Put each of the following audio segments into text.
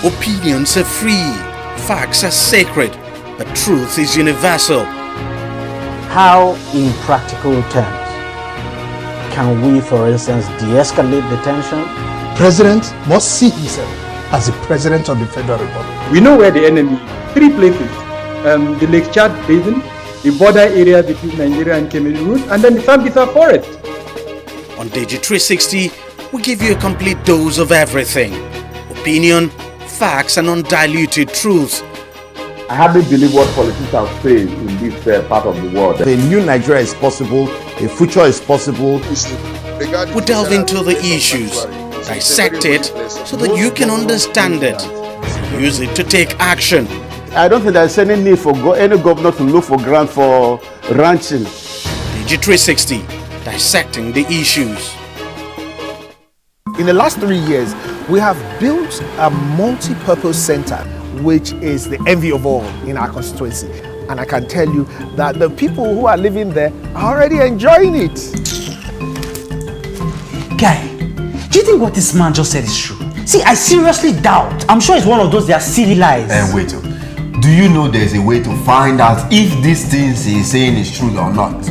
Opinions are free, facts are sacred, but truth is universal. How, in practical terms, can we, for instance, de-escalate the tension? President must see himself as the President of the Federal Republic. We know where the enemy is. 3 places. The Lake Chad Basin, the border area between Nigeria and Cameroon, and then the Sambisa Forest. On TV360, we give you a complete dose of everything. Opinion, facts and undiluted truth. I hardly believe what politicians say in this part of the world. A new Nigeria is possible, a future is possible. We delve into the issues, dissect it so that you can understand it, use it to take action. I don't think there's any need for any governor to look for grant for ranching. TV360, dissecting the issues. In the last 3 years, we have built a multi-purpose center, which is the envy of all in our constituency. And I can tell you that the people who are living there are already enjoying it. Guy, do you think what this man just said is true? See, I seriously doubt. I'm sure it's one of those their silly lies. Wait, do you know there's a way to find out if these things he's saying is true or not?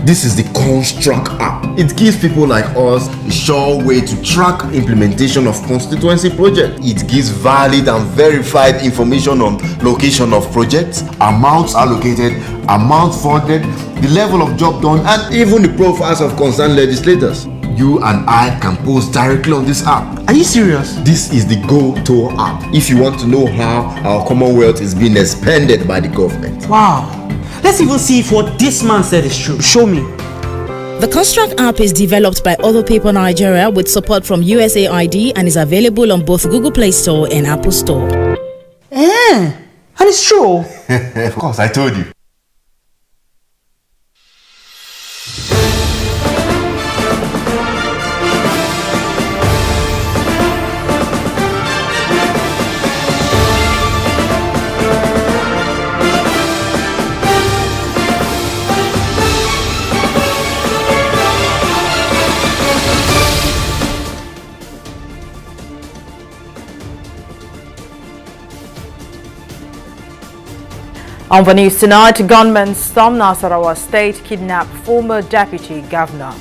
This is the Construct app. It gives people like us a sure way to track implementation of constituency projects. It gives valid and verified information on location of projects, amounts allocated, amount funded, the level of job done, and even the profiles of concerned legislators. You and I can post directly on this app. Are you serious? This is the go-to app if you want to know how our Commonwealth is being expanded by the government. Wow. Let's even see if what this man said is true. Show me. The Construct app is developed by Other Paper Nigeria with support from USAID and is available on both Google Play Store and Apple Store. And it's true. Of course, I told you. On the news tonight, gunmen stormed Nasarawa State, kidnapped former deputy governor.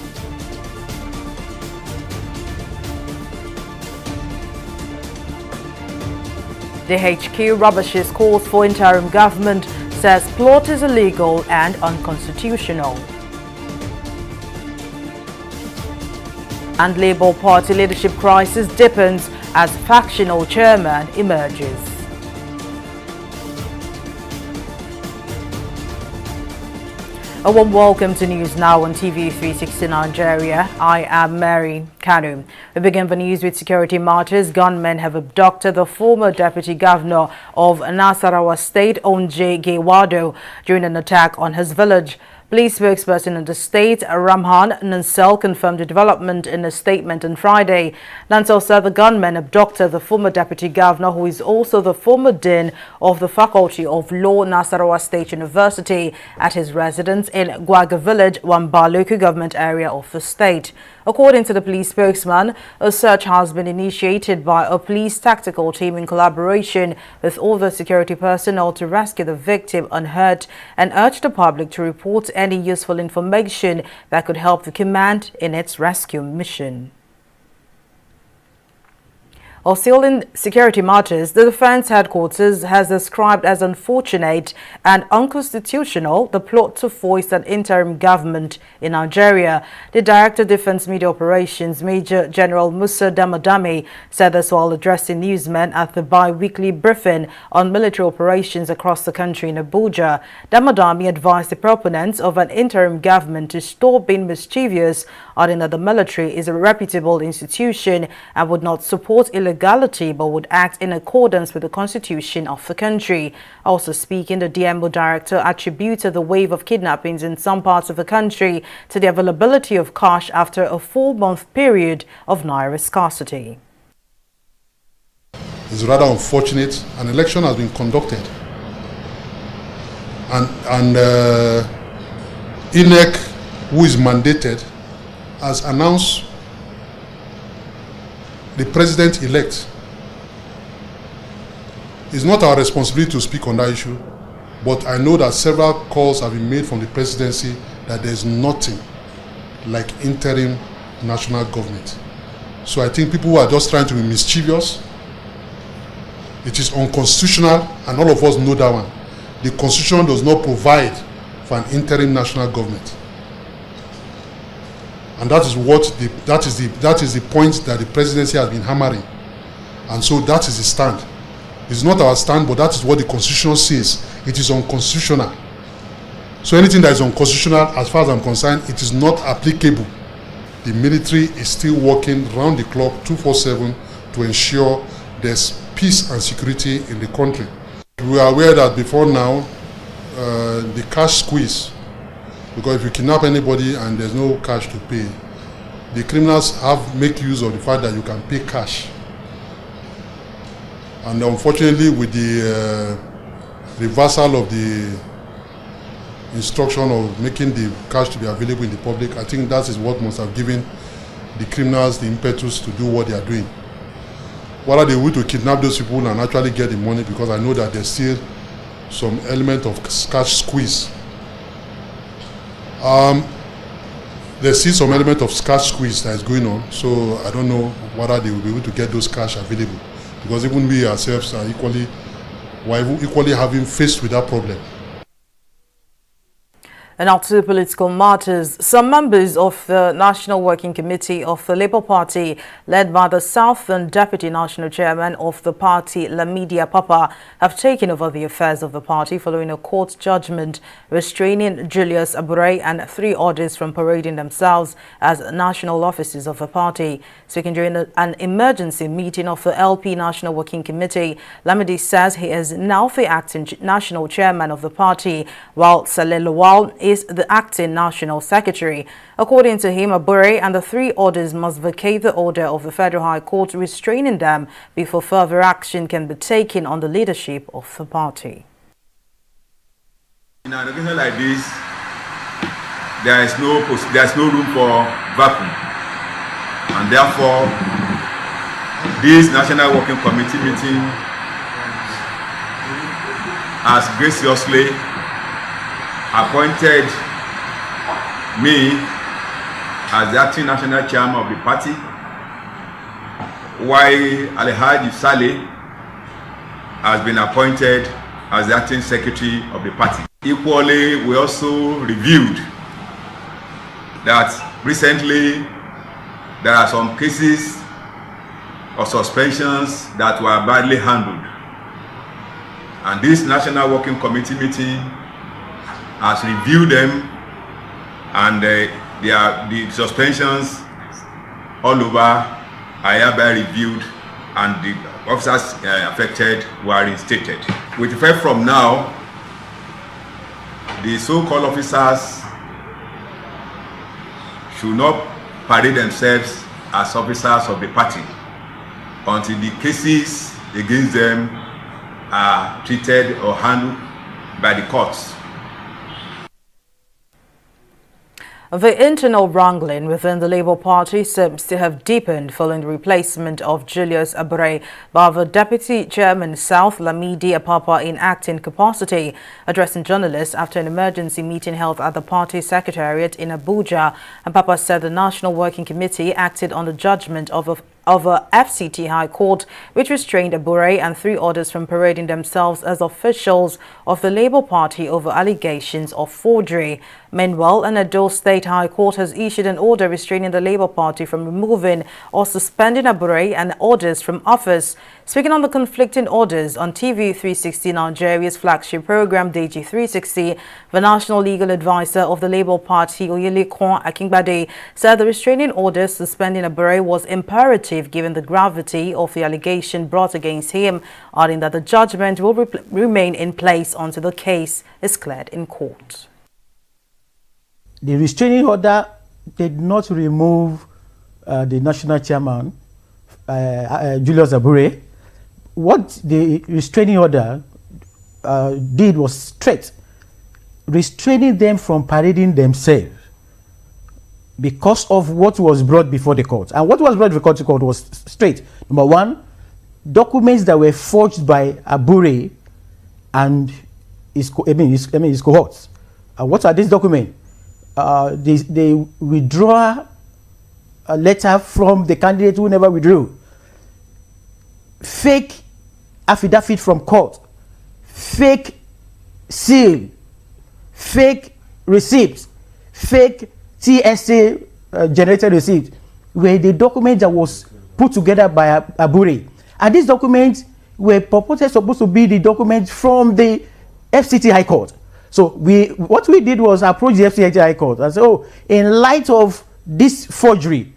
The HQ rubbishes calls for interim government, says plot is illegal and unconstitutional. And Labour Party leadership crisis deepens as factional chairman emerges. A warm welcome to News Now on TV360 Nigeria. I am Mary Kanu. We begin the news with security matters. Gunmen have abducted the former deputy governor of Nasarawa State, Onje Gewado, during an attack on his village. Police spokesperson in the state, Ramhan Nansel, confirmed the development in a statement on Friday. Nansel said the gunmen abducted the former deputy governor, who is also the former dean of the Faculty of Law, Nasarawa State University, at his residence in Gwaga Village, Wamba local government area of the state. According to the police spokesman, a search has been initiated by a police tactical team in collaboration with other security personnel to rescue the victim unhurt and urge the public to report any useful information that could help the command in its rescue mission. Still in security matters, the Defense Headquarters has described as unfortunate and unconstitutional the plot to foist an interim government in Nigeria. The Director of Defense Media Operations, Major General Musa Damadami, said this while addressing newsmen at the bi-weekly briefing on military operations across the country in Abuja. Damadami advised the proponents of an interim government to stop being mischievous, adding that the military is a reputable institution and would not support illegality but would act in accordance with the constitution of the country. Also speaking, the DMO director attributed the wave of kidnappings in some parts of the country to the availability of cash after a 4-month period of naira scarcity. It's rather unfortunate. An election has been conducted and INEC, who is mandated, has announced the president-elect It's not our responsibility to speak on that issue, but I know that several calls have been made from the presidency that there's nothing like interim national government. So I think people who are just trying to be mischievous, it is unconstitutional, and all of us know that one. The Constitution does not provide for an interim national government. And that is the point that the presidency has been hammering. And so that is the stand. It's not our stand, but that is what the Constitution says. It is unconstitutional. So anything that is unconstitutional, as far as I'm concerned, it is not applicable. The military is still working round the clock, 24/7, to ensure there's peace and security in the country. We are aware that before now, the cash squeeze, because if you kidnap anybody and there's no cash to pay, the criminals make use of the fact that you can pay cash. And unfortunately, with the reversal of the instruction of making the cash to be available in the public, I think that is what must have given the criminals the impetus to do what they are doing. Whether they want to kidnap those people and actually get the money, because I know that there's still some element of cash squeeze. There's still some element of cash squeeze that is going on, so I don't know whether they will be able to get those cash available, because even we ourselves are equally having faced with that problem. And now to political matters. Some members of the National Working Committee of the Labour Party, led by the Southern Deputy National Chairman of the party, Lamidi Apapa, have taken over the affairs of the party following a court judgment restraining Julius Abure and 3 others from parading themselves as national officers of the party. Speaking during an emergency meeting of the LP National Working Committee, Lamidi says he is now the acting national chairman of the party, while Saleh Lawal is the acting national secretary. According to him, Abure and the 3 others must vacate the order of the Federal High Court restraining them before further action can be taken on the leadership of the party. In an occasion like this, there is no room for vacuum, and therefore this National Working Committee meeting has graciously appointed me as the acting national chairman of the party, while Alhaji Saleh has been appointed as the acting secretary of the party. Equally, we also reviewed that recently there are some cases of suspensions that were badly handled, and this National Working Committee meeting has reviewed them, and the suspensions all over are hereby reviewed, and the officers affected were reinstated. With effect from now, the so-called officers should not parade themselves as officers of the party until the cases against them are treated or handled by the courts. The internal wrangling within the Labour Party seems to have deepened following the replacement of Julius Abure by the Deputy Chairman South, Lamidi Apapa, in acting capacity. Addressing journalists after an emergency meeting held at the party secretariat in Abuja, Apapa said the National Working Committee acted on the judgment of a FCT High Court, which restrained Abure and 3 others from parading themselves as officials of the Labour Party over allegations of forgery. Meanwhile, an Edo State High Court has issued an order restraining the Labour Party from removing or suspending Abure and others from office. Speaking on the conflicting orders on TV360, Nigeria's flagship program, TV360, the National Legal Advisor of the Labour Party, Oyelekun Akingbade, said the restraining order suspending Abure was imperative given the gravity of the allegation brought against him, adding that the judgment will remain in place until the case is cleared in court. The restraining order did not remove the national chairman, Julius Abure. What the restraining order did was straight, restraining them from parading themselves because of what was brought before the court. And what was brought before the court was straight. Number 1, documents that were forged by Abure and his cohorts. What are these documents? They withdraw a letter from the candidate who never withdrew. Fake affidavit from court, fake seal, fake receipts, fake TSA generated receipt were the document that was put together by Abure. And these documents were purported supposed to be the documents from the FCT High Court. So what we did was approach the FCT High Court and say, oh, in light of this forgery,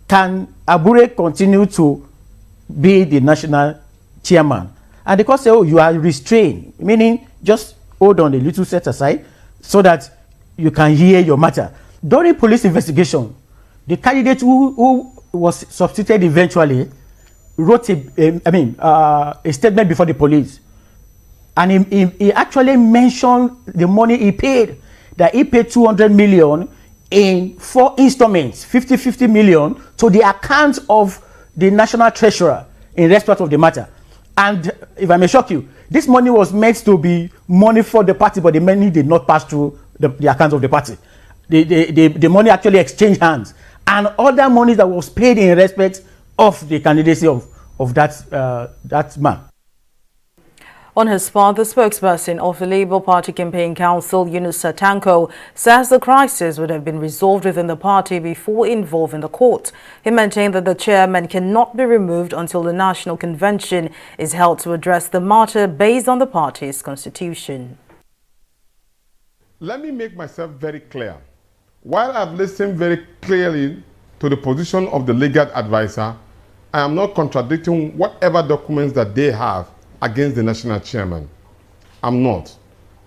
can Abure continue to be the national chairman? And the court said, oh, you are restrained, meaning just hold on a little set aside so that you can hear your matter. During police investigation, the candidate who was substituted eventually wrote a statement before the police. And he actually mentioned the money he paid, that he paid 200 million in 4 installments, 50 million, to the account of the national treasurer in respect of the matter. And if I may shock you, this money was meant to be money for the party, but the money did not pass through the account of the party. The money actually exchanged hands. And other money that was paid in respect of the candidacy of that man. On his part, the spokesperson of the Labour Party Campaign Council, Yunusa Tanko, says the crisis would have been resolved within the party before involving the court. He maintained that the chairman cannot be removed until the National Convention is held to address the matter based on the party's constitution. Let me make myself very clear. While I've listened very clearly to the position of the legal advisor, I am not contradicting whatever documents that they have against the national chairman. I'm not.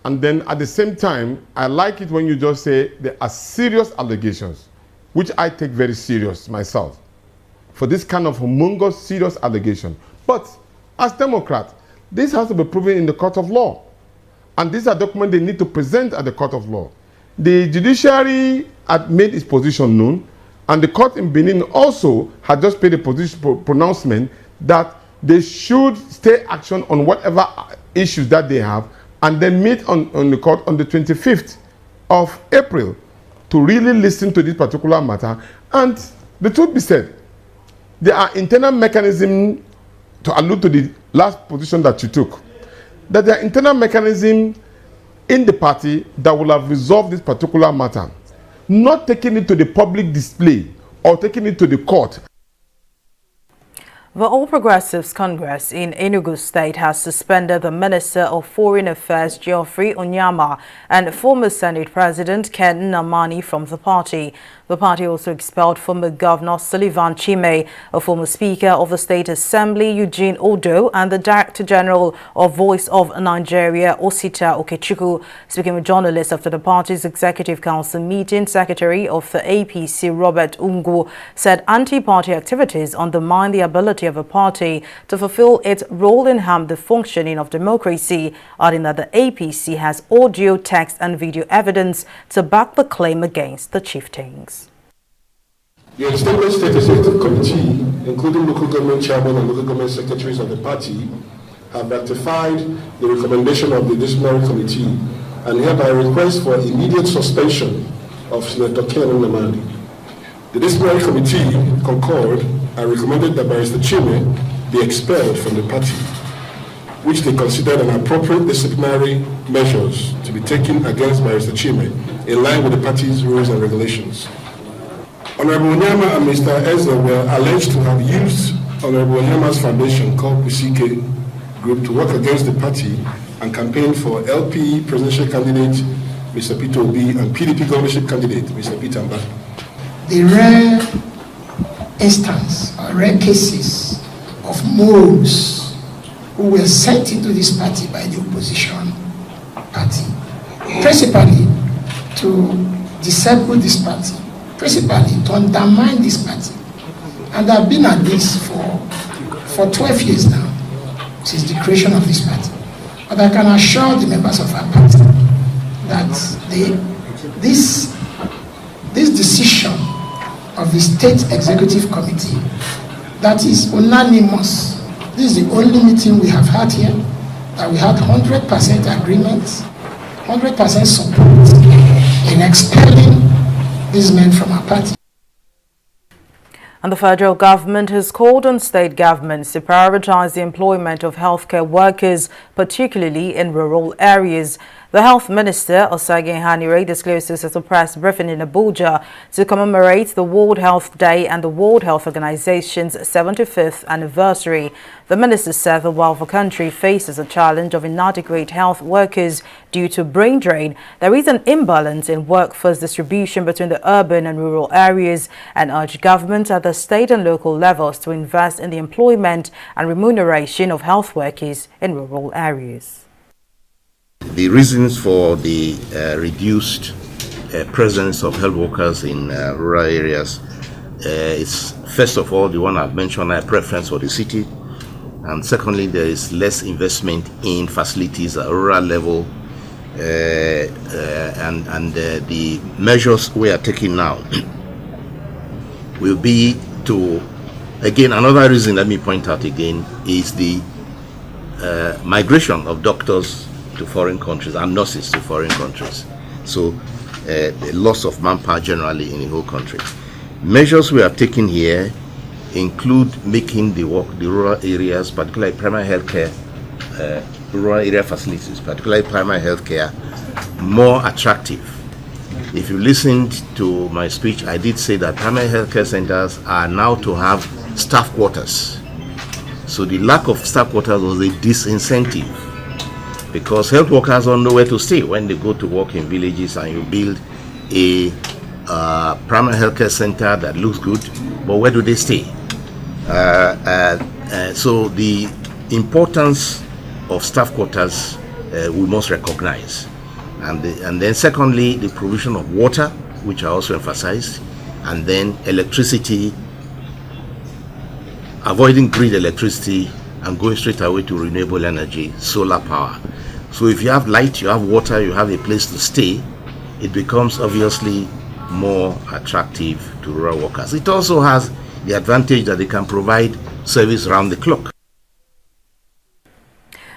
And then at the same time, I like it when you just say there are serious allegations, which I take very serious myself, for this kind of humongous serious allegation. But as Democrats, this has to be proven in the court of law. And these are documents they need to present at the court of law. The judiciary had made its position known, and the court in Benin also had just made a pronouncement that they should stay action on whatever issues that they have, and then meet on the court on the 25th of April to really listen to this particular matter. And the truth be said, there are internal mechanisms, to allude to the last position that you took, that there are internal mechanisms in the party that will have resolved this particular matter, not taking it to the public display or taking it to the court. The All Progressives Congress in Enugu State has suspended the Minister of Foreign Affairs Geoffrey Onyama and former Senate President Ken Nnamani from the party. The party also expelled former Governor Sullivan Chime, a former Speaker of the State Assembly Eugene Odo, and the Director General of Voice of Nigeria Osita Okechukwu. Speaking with journalists after the party's Executive Council meeting, Secretary of the APC Robert Ungu said anti-party activities undermine the ability of a party to fulfill its role and harm the functioning of democracy, adding that the APC has audio, text and video evidence to back the claim against the chieftains. The Established State Executive Committee, including local government chairmen and local government secretaries of the party, have ratified the recommendation of the disciplinary committee and hereby request for immediate suspension of Senator Ken Nnamani. The disciplinary committee concurred and recommended that Barrister Chime be expelled from the party, which they considered an appropriate disciplinary measures to be taken against Barrister Chime in line with the party's rules and regulations. Honorable Onyama and Mr. Ezra were alleged to have used Honorable Onyama's foundation called Pusike Group to work against the party and campaign for LP presidential candidate Mr. Peter Obi and PDP governorship candidate Mr. Peter Mba. The rare instance or rare cases of moles who were sent into this party by the opposition party, principally to disable this party, principally to undermine this party. And I've been at this for 12 years now, since the creation of this party. But I can assure the members of our party that this decision of the State Executive Committee that is unanimous This is the only meeting we have had here, that we had 100% agreement, 100% support in expelling these men from our party. And the federal government has called on state governments to prioritize the employment of healthcare workers, particularly in rural areas. The Health Minister, Osage Hanire, disclosed this at a press briefing in Abuja to commemorate the World Health Day and the World Health Organization's 75th anniversary. The minister said that while the country faces a challenge of inadequate health workers due to brain drain, there is an imbalance in workforce distribution between the urban and rural areas, and urged governments at the state and local levels to invest in the employment and remuneration of health workers in rural areas. The reasons for the reduced presence of health workers in rural areas is, first of all, the one I've mentioned, a preference for the city, and secondly, there is less investment in facilities at rural level, and the measures we are taking now will be to, again, another reason, let me point out again, is the migration of doctors to foreign countries and nurses to foreign countries. So the loss of manpower generally in the whole country. Measures we have taken here include making the rural areas, particularly primary healthcare, rural area facilities, particularly primary healthcare, more attractive. If you listened to my speech, I did say that primary healthcare centers are now to have staff quarters. So the lack of staff quarters was a disincentive, because health workers don't know where to stay when they go to work in villages, and you build a primary healthcare center that looks good, but where do they stay? So the importance of staff quarters we must recognize. And then secondly, the provision of water, which I also emphasized, and then electricity, avoiding grid electricity and going straight away to renewable energy, solar power. So if you have light, you have water, you have a place to stay, it becomes obviously more attractive to rural workers. It also has the advantage that they can provide service around the clock.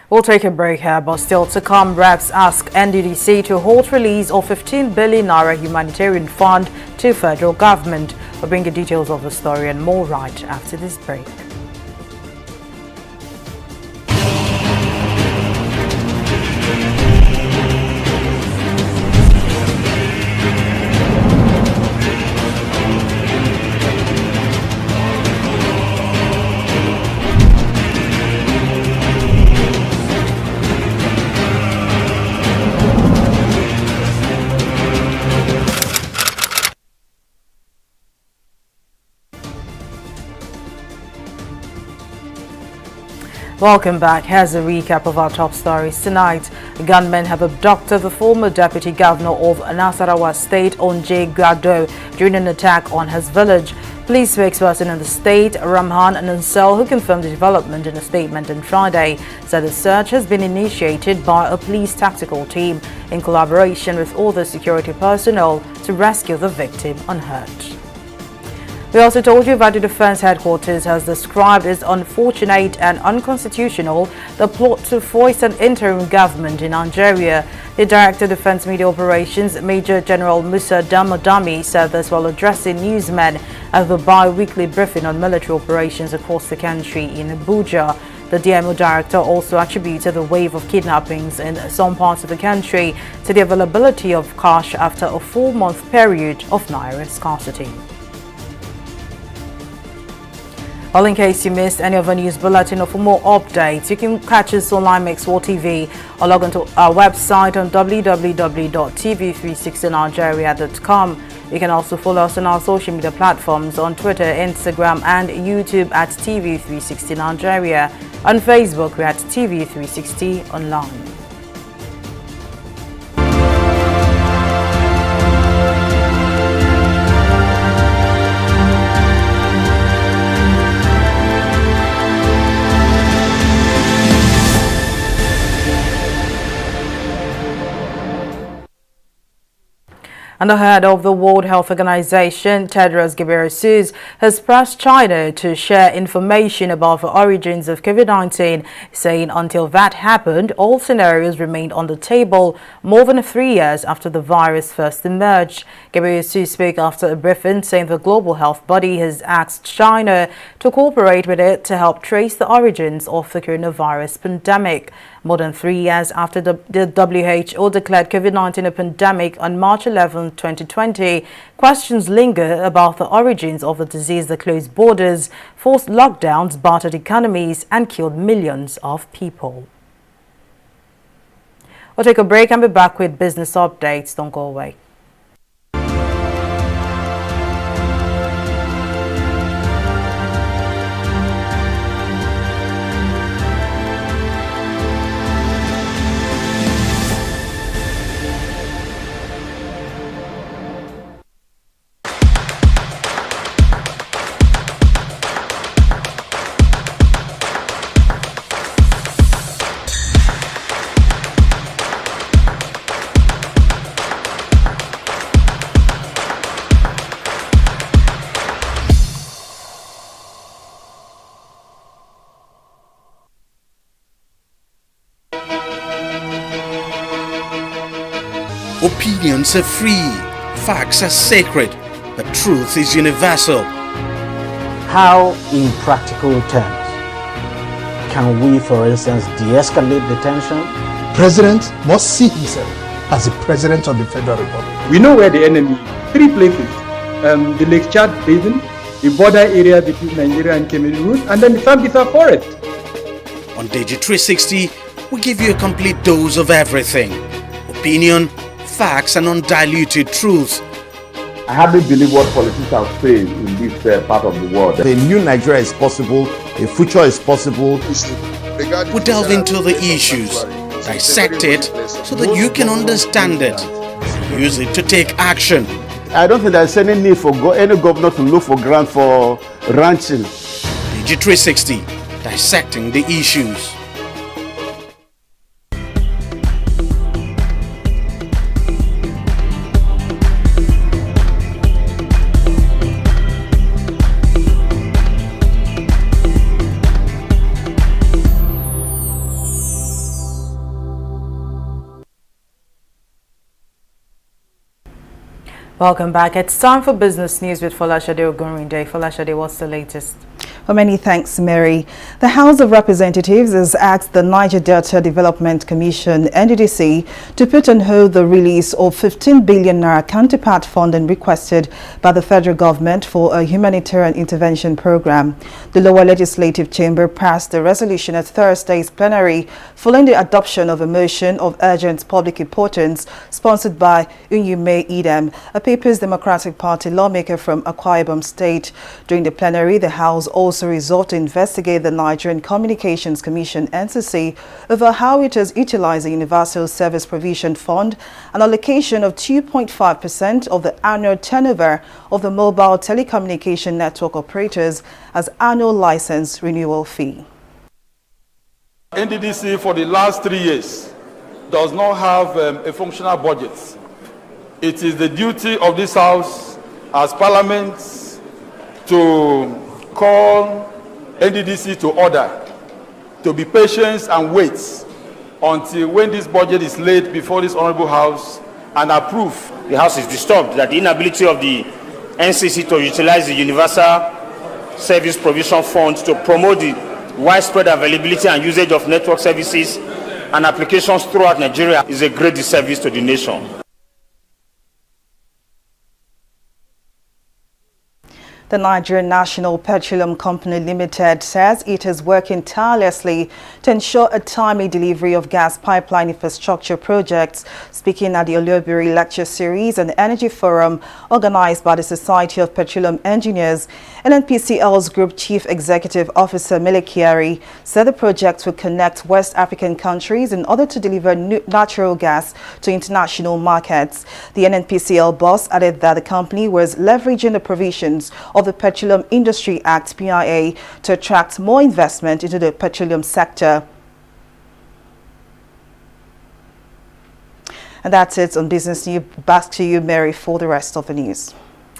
We'll take a break here, but still to come, reps ask NDDC to halt release of 15 billion naira humanitarian fund to federal government. We'll bring you details of the story and more right after this break. Welcome back. Here's a recap of our top stories tonight. Gunmen have abducted the former deputy governor of Nasarawa State, Onje Gado, during an attack on his village. Police spokesperson in the state, Ramhan Nansel, who confirmed the development in a statement on Friday, said the search has been initiated by a police tactical team in collaboration with other security personnel to rescue the victim unhurt. We also told you that the Defense Headquarters has described as unfortunate and unconstitutional the plot to foist an interim government in Nigeria. The Director of Defense Media Operations, Major General Musa Damadami, said this while addressing newsmen at the bi-weekly briefing on military operations across the country in Abuja. The DMO Director also attributed the wave of kidnappings in some parts of the country to the availability of cash after a 4-month period of naira scarcity. Well, in case you missed any of our news bulletin or for more updates, you can catch us on Limex World TV or log on to our website on www.tv360nigeria.com. You can also follow us on our social media platforms on Twitter, Instagram and YouTube at TV360 Nigeria. On Facebook, we're at TV360 Online. And the head of the World Health Organization, Tedros Ghebreyesus, has pressed China to share information about the origins of COVID-19, saying until that happened, all scenarios remained on the table more than 3 years after the virus first emerged. Ghebreyesus spoke after a briefing, saying the global health body has asked China to cooperate with it to help trace the origins of the coronavirus pandemic. More than 3 years after the WHO declared COVID-19 a pandemic on March 11, 2020, questions linger about the origins of the disease that closed borders, forced lockdowns, battered economies, and killed millions of people. We'll take a break and be back with business updates. Don't go away. Opinions are free, facts are sacred, but truth is universal. How, in practical terms, can we, for instance, de-escalate the tension? President must see himself as the President of the Federal Republic. We know where the enemy is. 3 places. The Lake Chad Basin, the border area between Nigeria and Cameroon, and then the Sambisa Forest. On TV360, we give you a complete dose of everything. Opinion, facts and undiluted truth. I hardly believe what politicians are saying in this part of the world. A new Nigeria is possible, a future is possible. We delve into the issues, dissect it so that you can understand it, and use it to take action. I don't think there's any need for any governor to look for grant for ranching. TV360, dissecting the issues. Welcome back. It's time for business news with Folashade Ogunrinde. Folashade, what's the latest? Well, many thanks, Mary. The House of Representatives has asked the Niger Delta Development Commission, NDDC, to put on hold the release of 15 billion naira counterpart funding requested by the federal government for a humanitarian intervention program. The lower legislative chamber passed the resolution at Thursday's plenary following the adoption of a motion of urgent public importance sponsored by Unyume Idem, a People's Democratic Party lawmaker from Akwa Ibom State. During the plenary, the House also resolved to investigate the Nigerian Communications Commission (NCC) over how it is utilizing Universal Service Provision Fund, an allocation of 2.5% of the annual turnover of the mobile telecommunication network operators as annual license renewal fee. NDDC for the last 3 years does not have a functional budget. It is the duty of this House as Parliament to call NDDC to order, to be patient and wait until when this budget is laid before this Honorable House and approved. The House is disturbed that the inability of the NCC to utilize the Universal Service Provision Fund to promote the widespread availability and usage of network services and applications throughout Nigeria is a great disservice to the nation. The Nigerian National Petroleum Company Limited says it is working tirelessly to ensure a timely delivery of gas pipeline infrastructure projects. Speaking at the Olubiri Lecture Series and Energy Forum organized by the Society of Petroleum Engineers, NNPCL's Group Chief Executive Officer Mele Kyari said the project will connect West African countries in order to deliver natural gas to international markets. The NNPCL boss added that the company was leveraging the provisions of the Petroleum Industry Act (PIA) to attract more investment into the petroleum sector. And that's it on Business News. Back to you, Mary, for the rest of the news.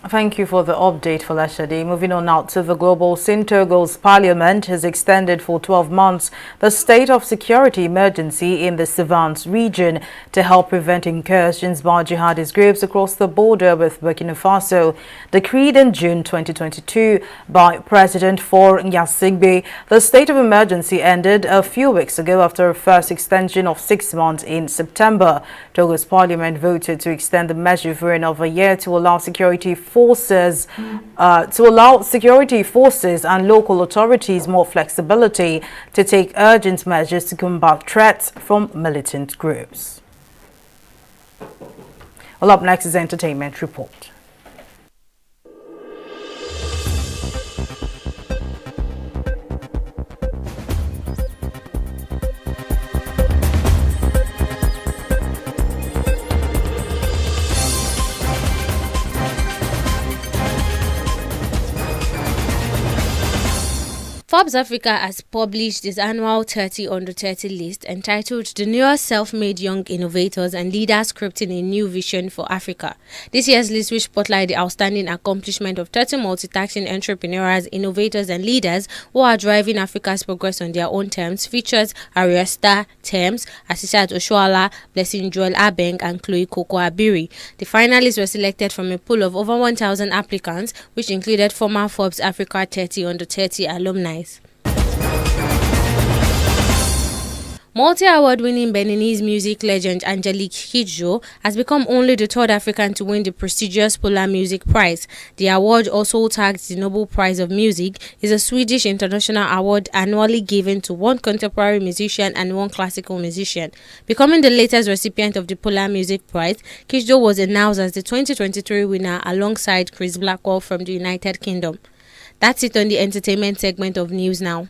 Thank you for the update, Falashade. Moving on now to the global, St. Togo's parliament has extended for 12 months the state of security emergency in the Savans region to help prevent incursions by jihadist groups across the border with Burkina Faso. Decreed in June 2022 by President Faure Gnassingbe, the state of emergency ended a few weeks ago after a first extension of 6 months in September. Togo's parliament voted to extend the measure for another year to allow security forces and local authorities more flexibility to take urgent measures to combat threats from militant groups. Well, up next is Entertainment Report. Forbes Africa has published its annual 30 under 30 list entitled The Newest Self-Made Young Innovators and Leaders Scripting a New Vision for Africa. This year's list, which spotlights the outstanding accomplishment of 30 multitasking entrepreneurs, innovators and leaders who are driving Africa's progress on their own terms, features Ariesta Thames, Asisat Oshoala, Blessing Joel Abeng and Chloe Koko Abiri. The finalists were selected from a pool of over 1,000 applicants, which included former Forbes Africa 30 under 30 alumni. Multi-award-winning Beninese music legend Angelique Kidjo has become only the third African to win the prestigious Polar Music Prize. The award, also tagged the Nobel Prize of Music, is a Swedish international award annually given to one contemporary musician and one classical musician. Becoming the latest recipient of the Polar Music Prize, Kidjo was announced as the 2023 winner alongside Chris Blackwell from the United Kingdom. That's it on the entertainment segment of News Now.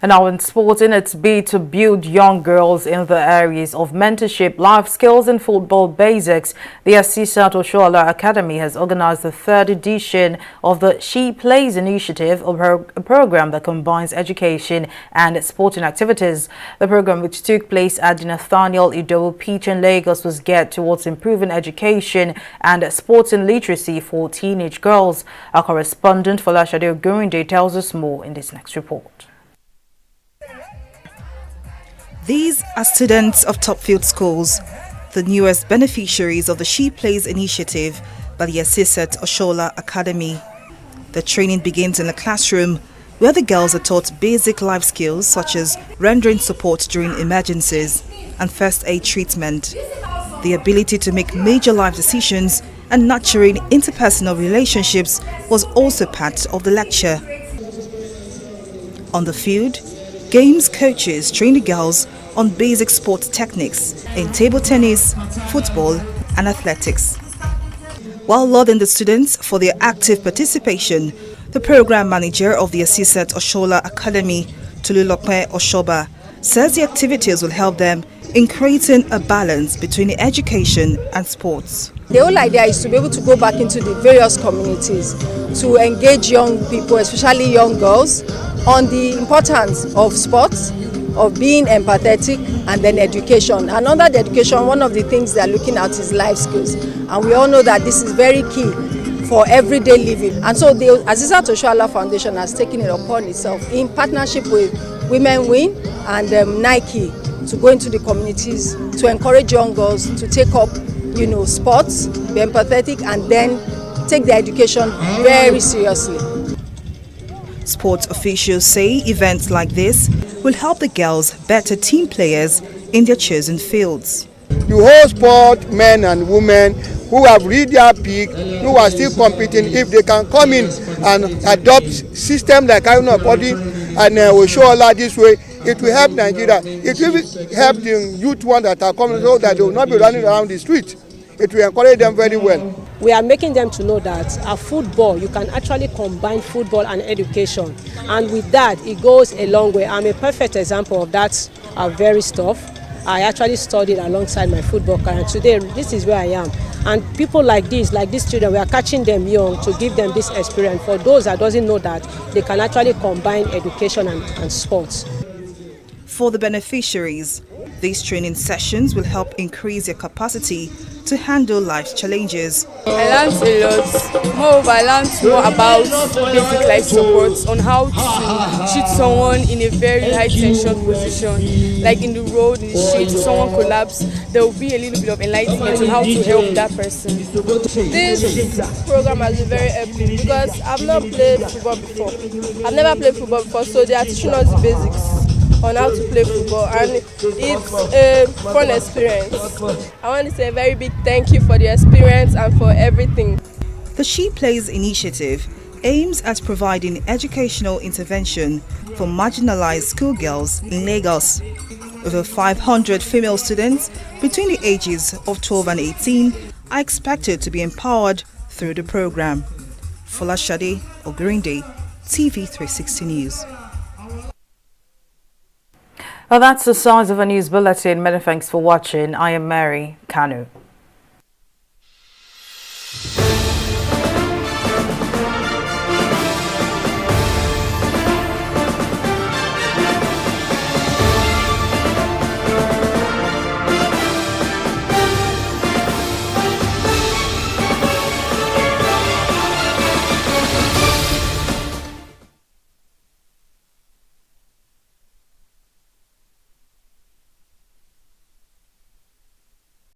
And now in sport, in its bid to build young girls in the areas of mentorship, life skills and football basics, the Asisat Oshoala Academy has organized the third edition of the She Plays Initiative, a program that combines education and sporting activities. The program, which took place at the Nathaniel Idowu Pitch in Lagos, was geared towards improving education and sporting literacy for teenage girls. Our correspondent Falashade Ogurinde tells us more in this next report. These are students of Topfield schools, the newest beneficiaries of the She Plays initiative by the Asisat Oshoala Academy. The training begins in a classroom where the girls are taught basic life skills such as rendering support during emergencies and first aid treatment. The ability to make major life decisions and nurturing interpersonal relationships was also part of the lecture. On the field, games coaches train the girls on basic sports techniques in table tennis, football and athletics. While lauding the students for their active participation, the program manager of the Asisat Oshoala Academy, Tolulope Oshoba, says the activities will help them in creating a balance between education and sports. The whole idea is to be able to go back into the various communities to engage young people, especially young girls, on the importance of sports, of being empathetic, and then education. And under the education, one of the things they're looking at is life skills. And we all know that this is very key for everyday living. And so the Asisat Oshoala Foundation has taken it upon itself in partnership with Women Win and Nike to go into the communities to encourage young girls to take up, sports, be empathetic, and then take their education very seriously. Sports officials say events like this will help the girls better team players in their chosen fields. The whole sport, men and women who have reached their peak, who are still competing, if they can come in and adopt system like Haruna Podi and Oshoala this way, it will help Nigeria. It will help the youth ones that are coming so that they will not be running around the street. It will encourage them very well. we are making them to know that football, you can actually combine football and education. And with that, it goes a long way. I'm a perfect example of that very stuff. I actually studied alongside my football career, and today this is where I am. And people like these children, we are catching them young to give them this experience. For those that doesn't know that, they can actually combine education and sports. For the beneficiaries, these training sessions will help increase their capacity to handle life's challenges. I learned a lot. Moreover, I learned more about basic life support, on how to treat someone in a very high tension position, like in the road, in the street, someone collapse. There will be a little bit of enlightenment on how to help that person. This program has been very helpful because I've not played football before. I've never played football before, so they are teaching us the basics on how to play football, and it's a fun experience. I want to say a very big thank you for the experience and for everything. The She Plays initiative aims at providing educational intervention for marginalized schoolgirls in Lagos. Over 500 female students between the ages of 12 and 18 are expected to be empowered through the program. Folashade Ogurinde, TV360 News. Well, that's the size of a news bulletin. Many thanks for watching. I am Mary Kanu.